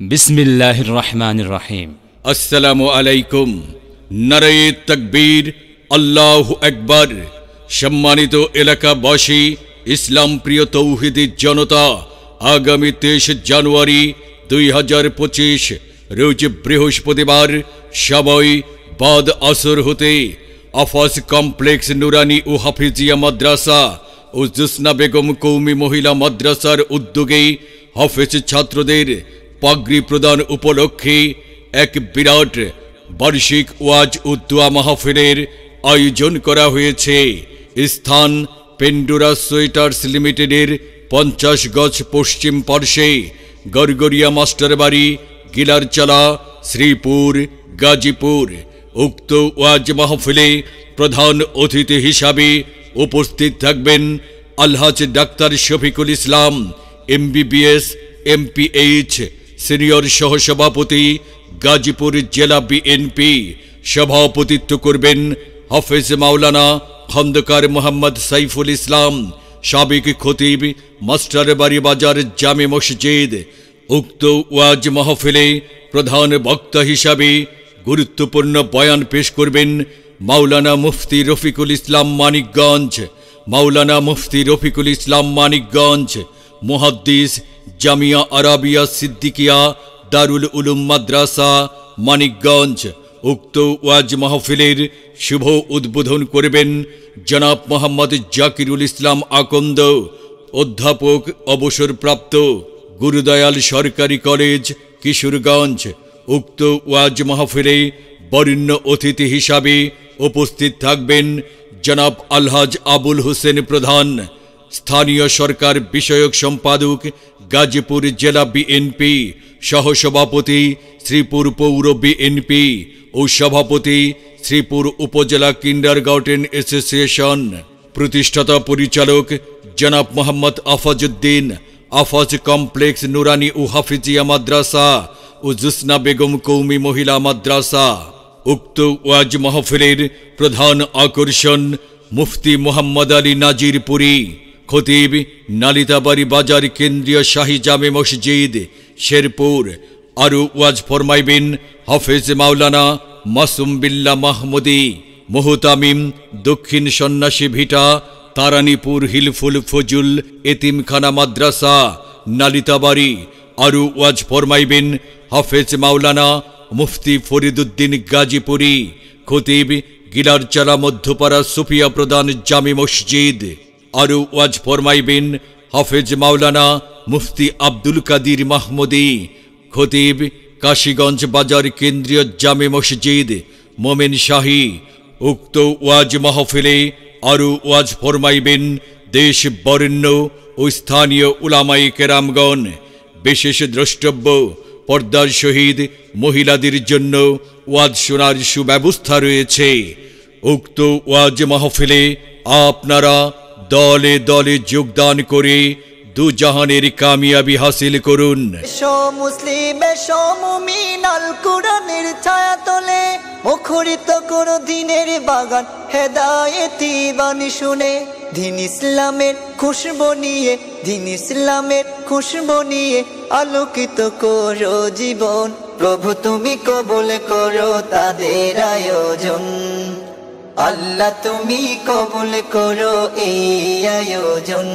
बिस्मिल्लाहिर रहमानिर रहीम। अस्सलामु अलैकुम। नारे तकबीर, अल्लाहु আকবার। सम्मानित एलाकाबासी, इस्लाम प्रिय तौहिदी जनता, आगामी 23 জানুয়ারি 2025 रोज बृहस्पतिवार समय बाद असर होते आफाज कमप्लेक्स नुरानी ও হাফিজিয়া মাদ্রাসা ও জোসনা বেগম কওমি মহিলা মাদ্রাসার উদ্যোগে হাফেজ ছাত্রদের পাগড়ি প্রদান উপলক্ষে এক বিরাট বার্ষিক ওয়াজ ও দোয়া মাহফিলের আয়োজন করা হয়েছে। স্থান পেন্ডুরা সোয়েটার্স লিমিটেডের 50 গজ পশ্চিম পার্শ্বে গরগরিয়া মাস্টার বাড়ি, গিলারচালা, শ্রীপুর, গাজীপুর। উক্ত ওয়াজ মাহফিলে প্রধান অতিথি হিসাবে উপস্থিত থাকবেন আলহাজ doctor Shafiqul Islam MBBS MPH, senior সহসভাপতি গাজীপুর জেলা BNP। সভাপতিত্ব করবেন হাফেজ মাওলানা খন্দকার মোহাম্মদ সাইফুল ইসলাম, সাবেক খতিব, মাস্টারবাড়ি বাজার জামে মসজিদ। উক্ত ওয়াজ মাহফিলে প্রধান বক্তা হিসাবে গুরুত্বপূর্ণ বয়ান পেশ করবেন মাওলানা মুফতি রফিকুল ইসলাম মানিকগঞ্জ। মাওলানা মুফতি রফিকুল ইসলাম মানিকগঞ্জ মুহাদ্দিস, জামিয়া আরাবিয়া সিদ্দিকিয়া দারুল উলুম মাদ্রাসা, মানিকগঞ্জ। উক্ত ওয়াজ মাহফিলের শুভ উদ্বোধন করবেন জনাব মোহাম্মদ জাকিরুল ইসলাম আকন্দ, অধ্যাপক, অবসরপ্রাপ্ত, গুরুদয়াল সরকারি কলেজ, কিশোরগঞ্জ। উক্ত ওয়াজ মাহফিলে বরেণ্য অতিথি হিসাবে উপস্থিত থাকবেন জনাব আলহাজ আবুল হোসেন প্রধান, স্থানীয় সরকার বিষয়ক সম্পাদক গাজীপুর জেলা BNP, সহসভাপতি শ্রীপুর পৌর BNP ও সভাপতি শ্রীপুর উপজেলা কিন্ডারগার্টেন অ্যাসোসিয়েশন। প্রতিষ্ঠাতা পরিচালক জনাব মোহাম্মদ আফাজউদ্দিন, আফাজ কমপ্লেক্স নুরানি ও হাফিজিয়া মাদ্রাসা ও জোসনা বেগম কওমি মহিলা মাদ্রাসা। উক্ত ওয়াজ মাহফিলের প্রধান আকর্ষণ মুফতি মোহাম্মদ আলী নাজিরপুরী, খতিব নালিতাবাড়ি বাজার কেন্দ্রীয় শাহী জামে মসজিদ, শেরপুর। আরও ওয়াজ ফরমাইবেন হাফেজ মাওলানা মাসুম বিল্লাহ মাহমুদি, মুহতামিম, দক্ষিণ সন্ন্যাসী ভিটা, তারানীপুর হিলফুল ফজুল এতিমখানা মাদ্রাসা, নালিতাবাড়ি। আরও ওয়াজ ফরমাইবেন হাফেজ মাওলানা মুফতি ফরিদুদ্দিন গাজীপুরী, খতিব গিলারচালা মধ্যপাড়া সুফিয়া প্রধান জামে মসজিদ। আরও ওয়াজ ফরমাইবেন হাফেজ মাওলানা মুফতি আব্দুল কাদির মাহমুদি, খতিব কাশীগঞ্জ বাজার কেন্দ্রীয় জামে মসজিদ, মোমেন শাহী। উক্ত ওয়াজ মাহফিলে আরও ওয়াজ ফরমাইবেন দেশ বরেণ্য ও স্থানীয় উলামায়ে কেরামগণ। বিশেষ দ্রষ্টব্য পর্দার শহীদ মহিলাদের জন্য ওয়াজ শোনার সুব্যবস্থা রয়েছে। উক্ত ওয়াজ মাহফিলে আপনারা দলে দলে যোগদান করে দুজাহানের কামিয়াবি হাসিল করুন। মুসলিম মুমিন আল কুরআনের ছায়াতলে মুখরিত করো দিনের বাগান হেদায়েতি বাণী শুনে। দিন ইসলামের খুশবু নিয়ে, দিন ইসলামের খুশবু নিয়ে আলোকিত করো জীবন। প্রভু তুমি কবুল করো তাদের আয়োজন, আল্লাহ তুমি কবুল করো এই আয়োজন।